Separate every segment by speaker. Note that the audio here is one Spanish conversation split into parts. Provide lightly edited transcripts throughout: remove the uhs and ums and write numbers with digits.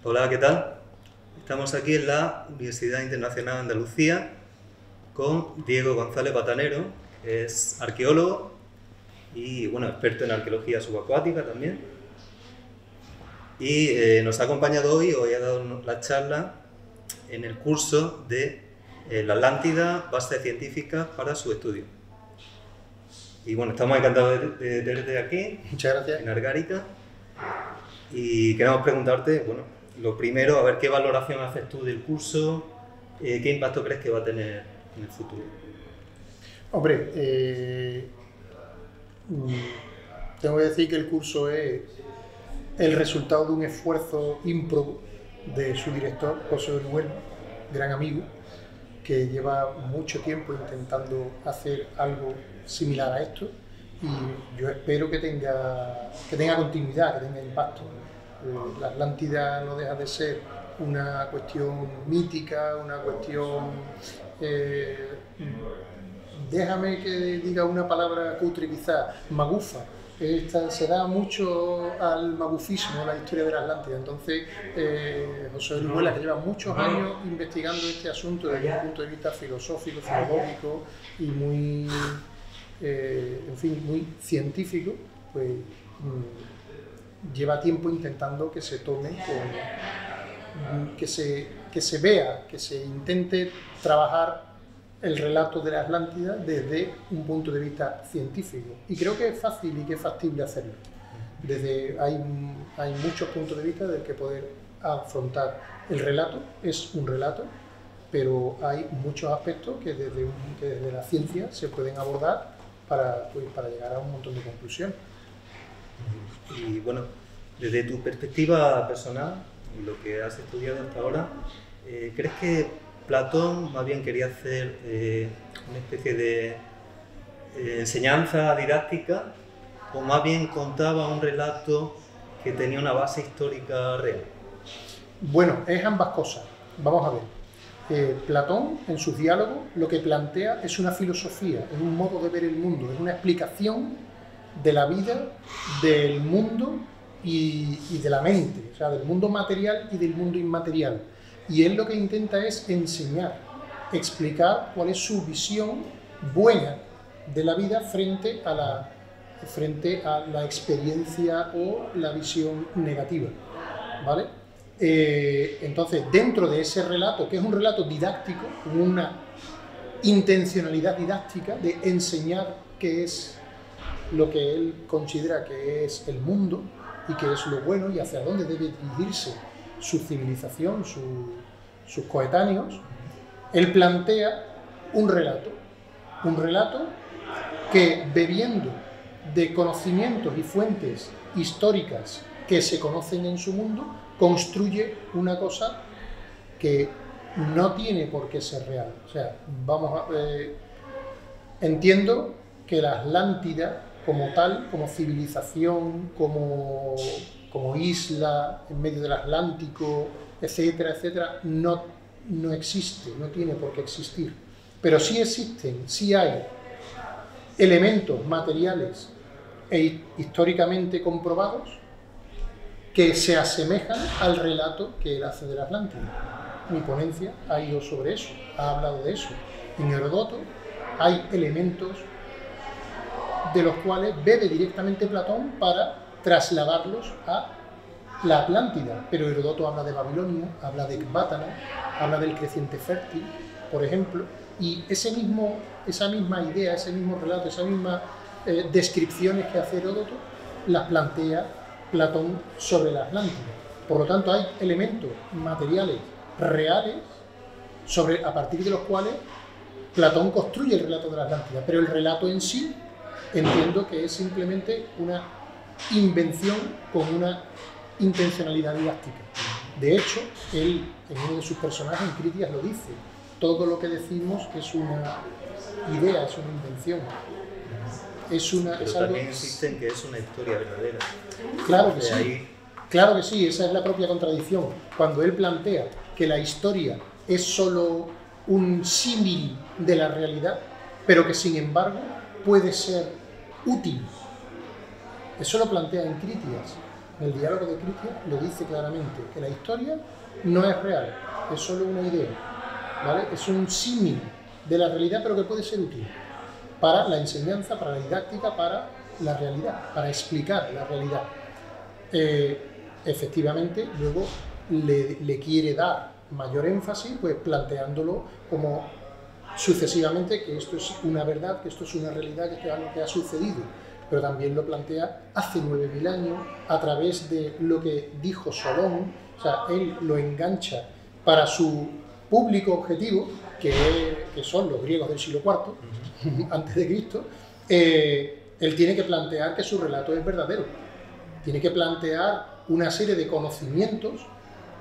Speaker 1: Hola, ¿qué tal? Estamos aquí en la Universidad Internacional de Andalucía con Diego González Batanero, que es arqueólogo y experto en arqueología subacuática también. Y nos ha acompañado hoy ha dado la charla en el curso de la Atlántida, bases científicas para su estudio. Y estamos encantados de tenerte aquí.
Speaker 2: Muchas gracias.
Speaker 1: En Argárica. Y queremos preguntarte, lo primero, a ver qué valoración haces tú del curso, qué impacto crees que va a tener en el futuro.
Speaker 2: Hombre, tengo que decir que el curso es el resultado de un esfuerzo ímprobo de su director, José Orihuela, gran amigo, que lleva mucho tiempo intentando hacer algo similar a esto, y yo espero que tenga continuidad, que tenga impacto. La Atlántida no deja de ser una cuestión mítica, una cuestión, déjame que diga una palabra cutre quizá, magufa. Se da mucho al magufismo la historia de la Atlántida. Entonces, José Orihuela, que lleva muchos años investigando este asunto desde un punto de vista filosófico, filológico y muy científico, pues lleva tiempo intentando que se tome, que se vea, que se intente trabajar el relato de la Atlántida desde un punto de vista científico. Y creo que es fácil y que es factible hacerlo. Hay muchos puntos de vista del que poder afrontar. El relato es un relato, pero hay muchos aspectos que desde la ciencia se pueden abordar para llegar a un montón de conclusiones.
Speaker 1: Y desde tu perspectiva personal, lo que has estudiado hasta ahora, ¿crees que Platón más bien quería hacer una especie de enseñanza didáctica, o más bien contaba un relato que tenía una base histórica real?
Speaker 2: Bueno, es ambas cosas. Vamos a ver. Platón, en sus diálogos, lo que plantea es una filosofía, es un modo de ver el mundo, es una explicación de la vida, del mundo y de la mente, o sea, del mundo material y del mundo inmaterial. Y él lo que intenta es enseñar, explicar cuál es su visión buena de la vida frente a la experiencia o la visión negativa, ¿vale? Entonces, dentro de ese relato, que es un relato didáctico, con una intencionalidad didáctica de enseñar qué es lo que él considera que es el mundo y que es lo bueno y hacia dónde debe dirigirse su civilización, sus coetáneos, él plantea un relato que, bebiendo de conocimientos y fuentes históricas que se conocen en su mundo, construye una cosa que no tiene por qué ser real. O sea, entiendo que la Atlántida como tal, como civilización, como isla en medio del Atlántico, etcétera, etcétera, no existe, no tiene por qué existir. Pero sí existen, sí hay elementos materiales e históricamente comprobados que se asemejan al relato que él hace de la Atlántida. Mi ponencia ha ido sobre eso, ha hablado de eso. En Heródoto hay elementos de los cuales bebe directamente Platón para trasladarlos a la Atlántida, pero Heródoto habla de Babilonia, habla de Ecbátana, habla del creciente fértil, por ejemplo, y esa misma idea, ese mismo relato, esas mismas descripciones que hace Heródoto, las plantea Platón sobre la Atlántida. Por lo tanto, hay elementos materiales reales a partir de los cuales Platón construye el relato de la Atlántida, pero el relato en sí entiendo que es simplemente una invención con una intencionalidad didáctica. De hecho, él, en uno de sus personajes, en Critias, lo dice: todo lo que decimos es una idea, es una invención.
Speaker 1: Pero también insisten que es una historia verdadera.
Speaker 2: Claro que sí. Claro que sí, esa es la propia contradicción. Cuando él plantea que la historia es solo un símil de la realidad, pero que sin embargo puede ser útil. Eso lo plantea en Critias. En el diálogo de Cristian lo dice claramente, que la historia no es real, es solo una idea, ¿vale? Es un símil de la realidad, pero que puede ser útil para la enseñanza, para la didáctica, para la realidad, para explicar la realidad. Efectivamente, luego le quiere dar mayor énfasis, pues planteándolo como sucesivamente que esto es una verdad, que esto es una realidad, que esto es algo que ha sucedido, pero también lo plantea hace 9000 años a través de lo que dijo Solón. O sea, él lo engancha para su público objetivo, que son los griegos del siglo IV, antes de Cristo. Él tiene que plantear que su relato es verdadero, tiene que plantear una serie de conocimientos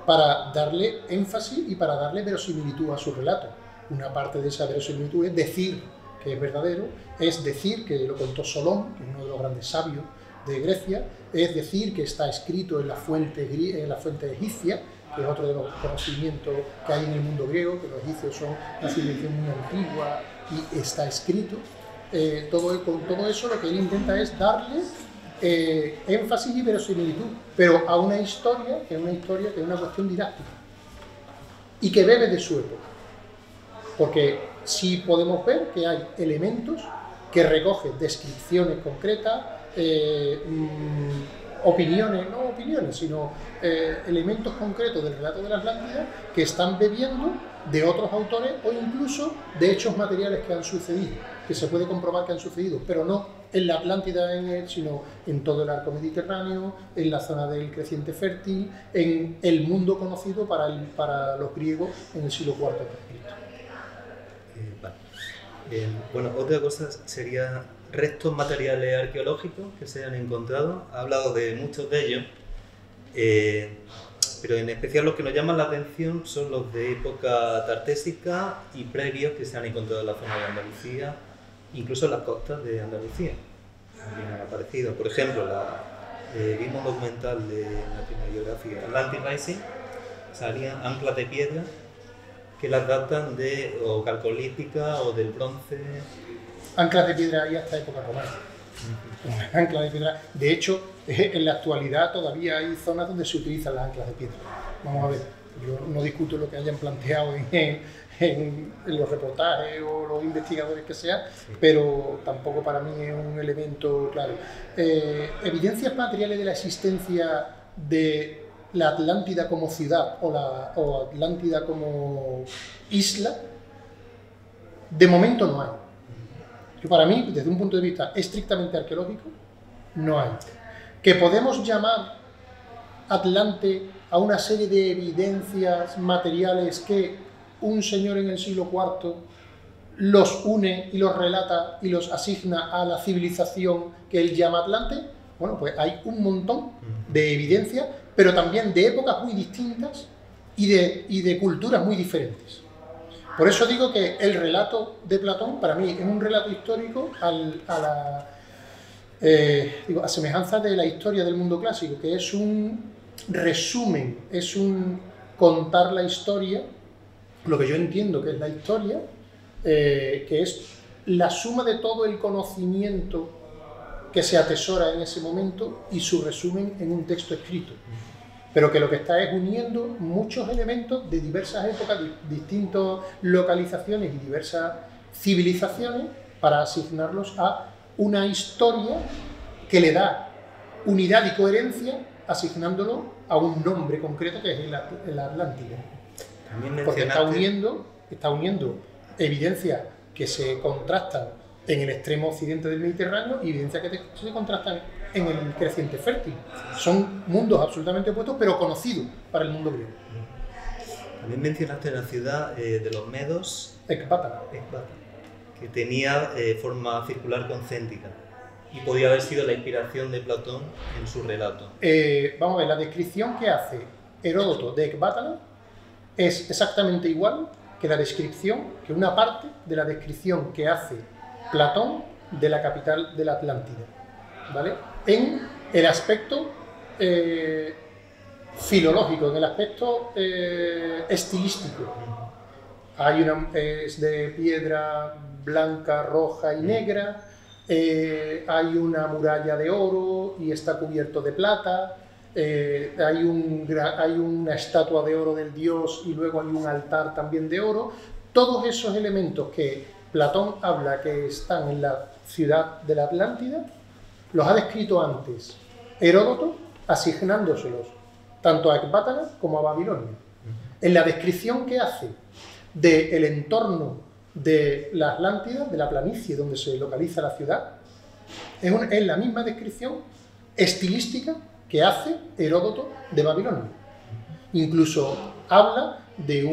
Speaker 2: para darle énfasis y para darle verosimilitud a su relato. Una parte de esa verosimilitud es decir que es verdadero, es decir que lo contó Solón, que es uno de los grandes sabios de Grecia, es decir que está escrito en la fuente egipcia, que es otro de los conocimientos que hay en el mundo griego, que los egipcios son una civilización muy antigua y está escrito. Con todo eso lo que él intenta es darle énfasis y verosimilitud, pero a una historia que es una cuestión didáctica y que bebe de su época. Porque sí podemos ver que hay elementos que recogen descripciones concretas, elementos concretos del relato de la Atlántida que están bebiendo de otros autores o incluso de hechos materiales que han sucedido, que se puede comprobar que han sucedido, pero no en la Atlántida, sino en todo el arco mediterráneo, en la zona del creciente fértil, en el mundo conocido para los griegos en el siglo IV a.C.
Speaker 1: Vale. Bueno, otra cosa sería restos materiales arqueológicos que se han encontrado. Ha hablado de muchos de ellos, pero en especial los que nos llaman la atención son los de época tartésica y previos que se han encontrado en la zona de Andalucía, incluso en las costas de Andalucía. También han aparecido. Por ejemplo, vimos un documental de National Geographic, Atlantic Rising, salían anclas de piedra que las datan de o calcolítica o del bronce.
Speaker 2: Anclas de piedra ahí hasta época romana. Anclas de piedra. De hecho, en la actualidad todavía hay zonas donde se utilizan las anclas de piedra. Vamos a ver, yo no discuto lo que hayan planteado en los reportajes o los investigadores que sea, sí, pero tampoco para mí es un elemento claro. Evidencias materiales de la existencia de la Atlántida como ciudad o Atlántida como isla, de momento no hay. Yo, para mí, desde un punto de vista estrictamente arqueológico, no hay. Que podemos llamar Atlante a una serie de evidencias materiales que un señor en el siglo IV los une y los relata y los asigna a la civilización que él llama Atlante. Bueno, pues hay un montón de evidencias, pero también de épocas muy distintas y de culturas muy diferentes. Por eso digo que el relato de Platón, para mí, es un relato histórico a semejanza de la historia del mundo clásico, que es un resumen, es un contar la historia, lo que yo entiendo que es la historia, que es la suma de todo el conocimiento que se atesora en ese momento y su resumen en un texto escrito. Pero que lo que está es uniendo muchos elementos de diversas épocas, distintas localizaciones y diversas civilizaciones para asignarlos a una historia que le da unidad y coherencia asignándolo a un nombre concreto que es la Atlántida. Porque está uniendo evidencias que se contrastan en el extremo occidente del Mediterráneo y evidencias que se contrastan en el creciente fértil. Son mundos absolutamente opuestos, pero conocidos para el mundo griego.
Speaker 1: También mencionaste la ciudad de los medos,
Speaker 2: Ecbátana,
Speaker 1: que tenía forma circular concéntrica y podía haber sido la inspiración de Platón en su relato.
Speaker 2: Vamos a ver, la descripción que hace Heródoto de Ecbátana es exactamente igual que la descripción, que una parte de la descripción que hace Platón de la capital de la Atlántida, ¿vale? En el aspecto filológico, en el aspecto estilístico. Es de piedra blanca, roja y negra, hay una muralla de oro y está cubierto de plata, hay una estatua de oro del dios y luego hay un altar también de oro. Todos esos elementos que Platón habla que están en la ciudad de la Atlántida, los ha descrito antes Heródoto, asignándoselos tanto a Ecbátana como a Babilonia. En la descripción que hace del entorno de la Atlántida, de la planicie donde se localiza la ciudad, es la misma descripción estilística que hace Heródoto de Babilonia. Incluso habla de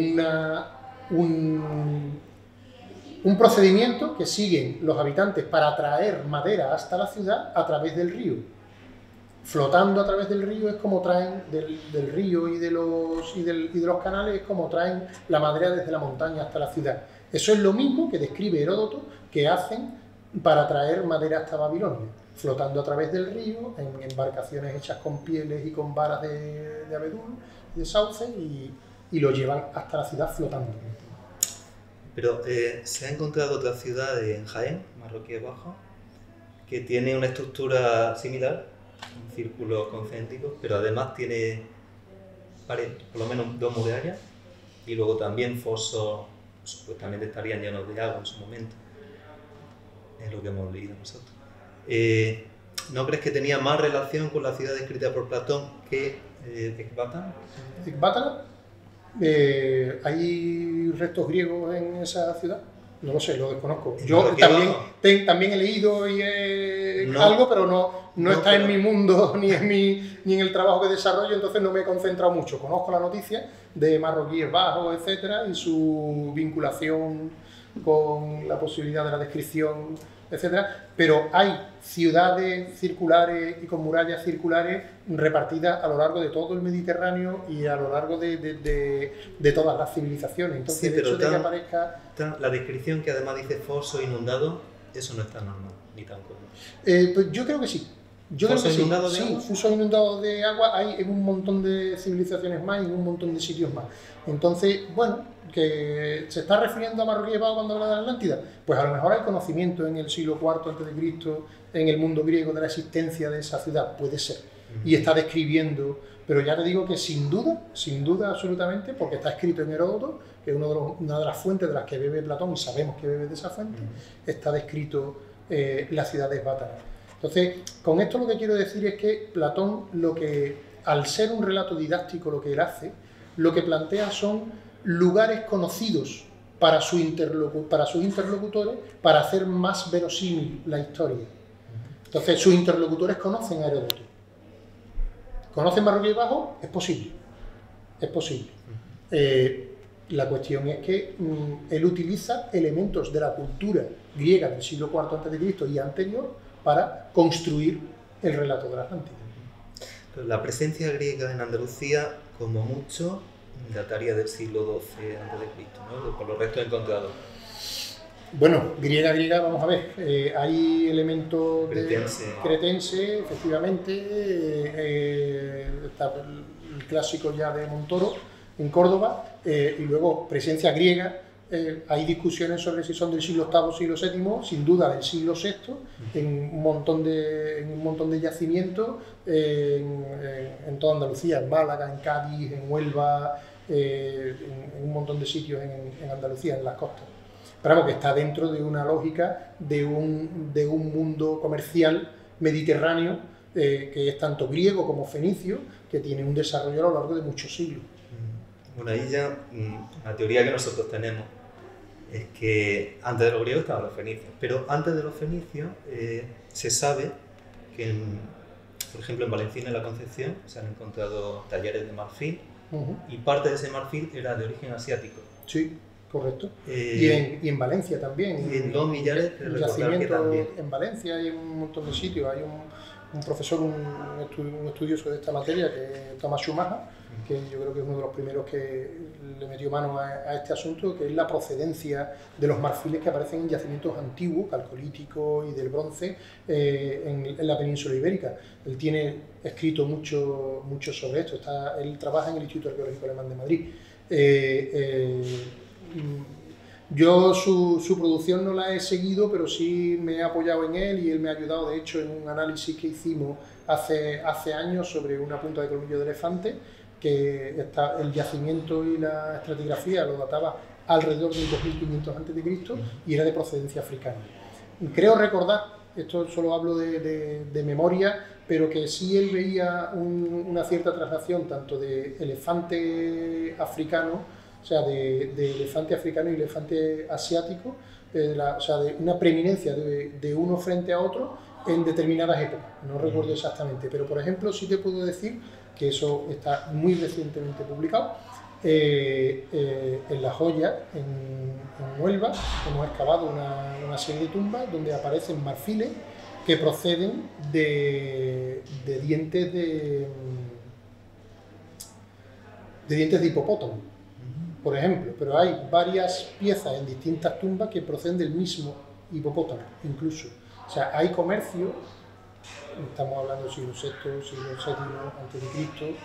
Speaker 2: un procedimiento que siguen los habitantes para traer madera hasta la ciudad a través del río. Flotando a través del río es como traen del río y de los canales, es como traen la madera desde la montaña hasta la ciudad. Eso es lo mismo que describe Heródoto que hacen para traer madera hasta Babilonia, flotando a través del río en embarcaciones hechas con pieles y con varas de abedul, de sauce, y lo llevan hasta la ciudad flotando.
Speaker 1: Pero se ha encontrado otra ciudad en Jaén, Marroquíes Bajo, que tiene una estructura similar, un círculo concéntrico, pero además tiene por lo menos 2 murallas y luego también fosos, supuestamente estarían llenos de agua en su momento. Es lo que hemos leído nosotros. ¿No crees que tenía más relación con la ciudad descrita por Platón que Ecbátana?
Speaker 2: ¿Ecbátana? ¿Hay restos griegos en esa ciudad? No lo sé, lo desconozco. Yo también he leído algo, pero no está en mi mundo ni en el trabajo que desarrollo, entonces no me he concentrado mucho. Conozco la noticia de Marroquíes Bajos, etcétera, y su vinculación con la posibilidad de la descripción, etcétera, pero hay ciudades circulares y con murallas circulares repartidas a lo largo de todo el Mediterráneo y a lo largo de todas las civilizaciones. Entonces,
Speaker 1: sí,
Speaker 2: el hecho de que aparezca...
Speaker 1: La descripción que además dice foso inundado, eso no está normal, ni tan común.
Speaker 2: Pues yo creo que sí.
Speaker 1: ¿Fosos inundados de agua?
Speaker 2: Sí, fosos inundados de agua hay en un montón de civilizaciones más y en un montón de sitios más. Entonces, bueno, que se está refiriendo a Marroquíes Bajo cuando habla de la Atlántida, pues a lo mejor hay conocimiento en el siglo IV a.C., en el mundo griego, de la existencia de esa ciudad, puede ser. Y está describiendo, pero ya te digo que sin duda absolutamente, porque está escrito en Heródoto, que es una de las fuentes de las que bebe Platón, y sabemos que bebe de esa fuente, está descrito la ciudad de Ecbátana. Entonces, con esto lo que quiero decir es que Platón, al ser un relato didáctico lo que él hace, lo que plantea son lugares conocidos para sus interlocutores para hacer más verosímil la historia. Entonces, sus interlocutores conocen a Heródoto. ¿Conocen Marroquíes Bajo? Es posible. Es posible. La cuestión es que él utiliza elementos de la cultura griega del siglo IV a.C. y anterior para construir el relato de la Atlántida.
Speaker 1: La presencia griega en Andalucía, como mucho, dataría del siglo XII a.C., ¿no? Por los restos encontrados.
Speaker 2: Bueno, griega, vamos a ver, hay elementos cretense, efectivamente, está el clásico ya de Montoro en Córdoba, y luego presencia griega. Hay discusiones sobre si son del siglo VIII o siglo VII, sin duda del siglo VI, en un montón de yacimientos en toda Andalucía, en Málaga, en Cádiz, en Huelva, en un montón de sitios en Andalucía, en las costas. Pero vamos, que está dentro de una lógica de un mundo comercial mediterráneo que es tanto griego como fenicio, que tiene un desarrollo a lo largo de muchos siglos.
Speaker 1: Bueno, ahí ya la teoría que nosotros tenemos es que antes de los griegos estaban los fenicios, pero antes de los fenicios se sabe que, por ejemplo, en Valencia y en la Concepción se han encontrado talleres de marfil y parte de ese marfil era de origen asiático.
Speaker 2: Sí, correcto. Y en Valencia también.
Speaker 1: Y en 2 millares,
Speaker 2: yacimientos en Valencia y en un montón de sitios. Hay un profesor, un estudioso de esta materia, que es Tomás Schumacher, que yo creo que es uno de los primeros que le metió mano a este asunto, que es la procedencia de los marfiles que aparecen en yacimientos antiguos, calcolíticos y del bronce, en la península ibérica. Él tiene escrito mucho sobre esto. Él trabaja en el Instituto Arqueológico Alemán de Madrid. Yo su producción no la he seguido, pero sí me he apoyado en él y él me ha ayudado, de hecho, en un análisis que hicimos hace años sobre una punta de colmillo de elefante, que el yacimiento y la estratigrafía lo databa alrededor del 2500 a.C. y era de procedencia africana. Creo recordar, esto solo hablo de memoria, pero que sí él veía una cierta traslación tanto de elefante africano, o sea, de elefante africano y elefante asiático, o sea, de una preeminencia de uno frente a otro en determinadas épocas. No recuerdo exactamente, pero por ejemplo sí te puedo decir que eso está muy recientemente publicado. En La Joya, en Huelva, hemos excavado una serie de tumbas donde aparecen marfiles que proceden de dientes de hipopótamo, por ejemplo, pero hay varias piezas en distintas tumbas que proceden del mismo hipopótamo, incluso. O sea, hay comercio, estamos hablando del siglo VI, siglo VII a.C.,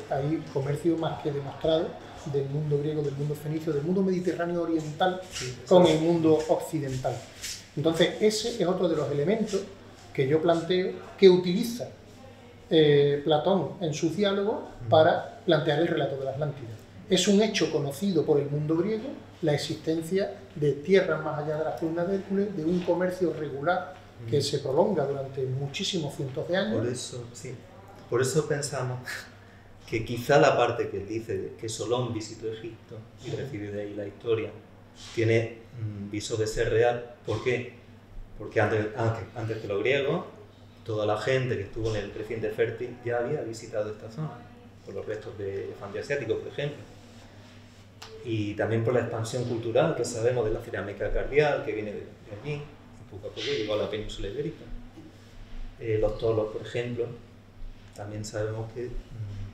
Speaker 2: hay comercio más que demostrado del mundo griego, del mundo fenicio, del mundo mediterráneo oriental con el mundo occidental. Entonces, ese es otro de los elementos que yo planteo que utiliza Platón en sus diálogos para plantear el relato de la Atlántida. Es un hecho conocido por el mundo griego la existencia de tierras más allá de las columnas de Hércules, de un comercio regular que se prolonga durante muchísimos cientos de años.
Speaker 1: Por eso, sí. Por eso pensamos que quizá la parte que él dice que Solón visitó Egipto y recibió de ahí la historia tiene viso de ser real. ¿Por qué? Porque antes que los griegos, toda la gente que estuvo en el creciente fértil ya había visitado esta zona, por los restos de elefante asiático, por ejemplo. Y también por la expansión cultural que sabemos de la cerámica cardial, que viene de allí, y poco a poco llegó a la península ibérica. Los tolos, por ejemplo, también sabemos que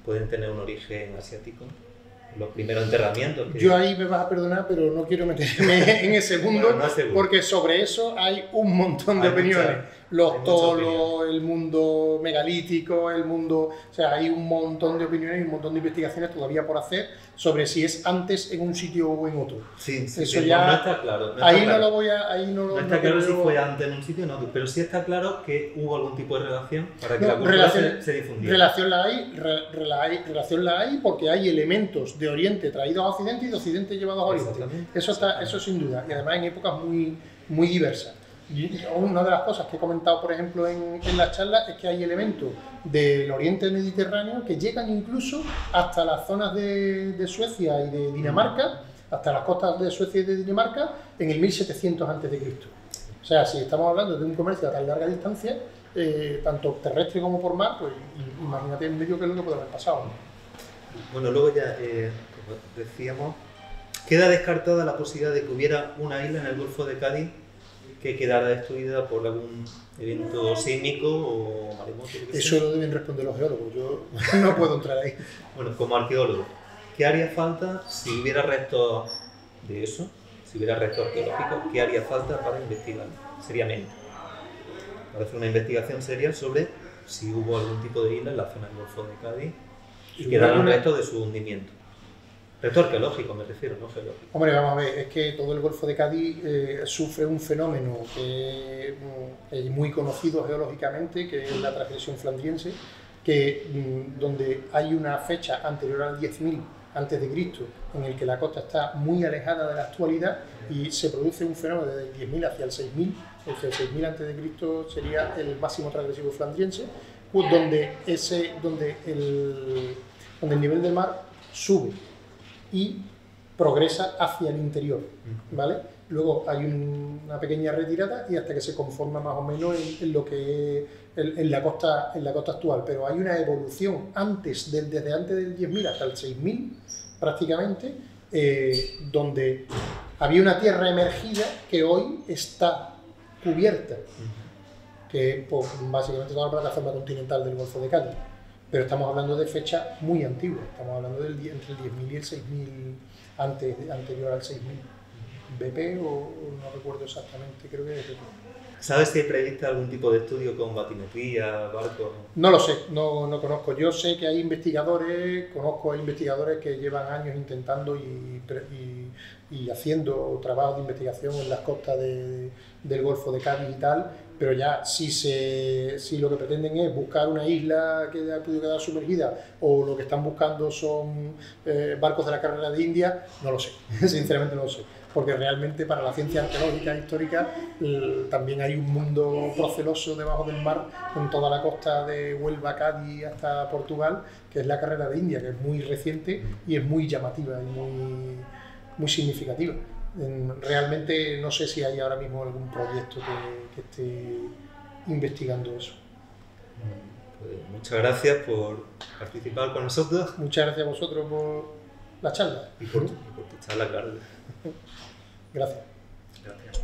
Speaker 1: pueden tener un origen asiático. Los primeros enterramientos.
Speaker 2: Yo ahí me vas a perdonar, pero no quiero meterme en ese mundo, bueno, no porque sobre eso hay un montón de opiniones. Los tolos, el mundo megalítico, el mundo... O sea, hay un montón de opiniones y un montón de investigaciones todavía por hacer sobre si es antes en un sitio o en otro.
Speaker 1: Sí,
Speaker 2: eso
Speaker 1: sí,
Speaker 2: ya...
Speaker 1: no está claro. No
Speaker 2: ahí
Speaker 1: está
Speaker 2: no
Speaker 1: claro.
Speaker 2: lo voy a... Ahí no
Speaker 1: está claro si fue antes en un sitio o en otro, pero sí está claro que hubo algún tipo de relación para que la cultura se difundiera.
Speaker 2: Relación la hay porque hay elementos de Oriente traídos a Occidente y de Occidente llevados a Oriente. Eso sin duda, y además en épocas muy diversas. Una de las cosas que he comentado, por ejemplo, en la charla es que hay elementos del Oriente Mediterráneo que llegan incluso hasta las zonas de Suecia y de Dinamarca, hasta las costas de Suecia y de Dinamarca, en el 1700 a.C. O sea, si estamos hablando de un comercio a tan larga distancia, tanto terrestre como por mar, pues imagínate en medio qué es lo que puede haber pasado, ¿no?
Speaker 1: Bueno, luego ya, como decíamos, queda descartada la posibilidad de que hubiera una isla en el Golfo de Cádiz que quedara destruida por algún evento sísmico o maremoto.
Speaker 2: Eso lo deben responder los geólogos, yo no puedo entrar ahí.
Speaker 1: Bueno, como arqueólogo, ¿qué haría falta si hubiera restos de eso? Si hubiera restos arqueológicos, ¿qué haría falta para investigar seriamente? Para hacer una investigación seria sobre si hubo algún tipo de isla en la zona del Golfo de Cádiz y quedaron restos de su hundimiento. Resto arqueológico me refiero, no geológico.
Speaker 2: Hombre, vamos a ver, es que todo el Golfo de Cádiz sufre un fenómeno que es muy conocido geológicamente, que es la transgresión flandriense, donde hay una fecha anterior al 10.000 a.C. en el que la costa está muy alejada de la actualidad y se produce un fenómeno desde el 10.000 hacia el 6.000. El 6.000 a.C. sería el máximo transgresivo flandriense, donde el nivel del mar sube y progresa hacia el interior, ¿vale? Luego hay una pequeña retirada y hasta que se conforma más o menos en lo que en la costa actual, pero hay una evolución desde antes del 10.000 hasta el 6.000 prácticamente, donde había una tierra emergida que hoy está cubierta, que es básicamente toda la plataforma continental del Golfo de Cádiz. Pero estamos hablando de fechas muy antiguas, estamos hablando entre el 10.000 y el 6.000, anterior al 6.000. BP o no recuerdo exactamente, creo que es BP.
Speaker 1: ¿Sabes si hay previsto algún tipo de estudio con batimetría, barcos?
Speaker 2: No lo sé, no conozco. Yo sé que hay investigadores, conozco a investigadores que llevan años intentando y haciendo trabajos de investigación en las costas del Golfo de Cádiz y tal, pero ya si lo que pretenden es buscar una isla que haya podido quedar sumergida o lo que están buscando son barcos de la carrera de India, no lo sé, sinceramente no lo sé. Porque realmente para la ciencia arqueológica e histórica también hay un mundo proceloso debajo del mar en toda la costa de Huelva, Cádiz hasta Portugal, que es la carrera de India, que es muy reciente y es muy llamativa y muy significativa. Realmente no sé si hay ahora mismo algún proyecto que esté investigando eso.
Speaker 1: Pues muchas gracias por participar con nosotros.
Speaker 2: Muchas gracias a vosotros por la charla.
Speaker 1: Y por tu charla, Carlos.
Speaker 2: Gracias.
Speaker 1: Gracias.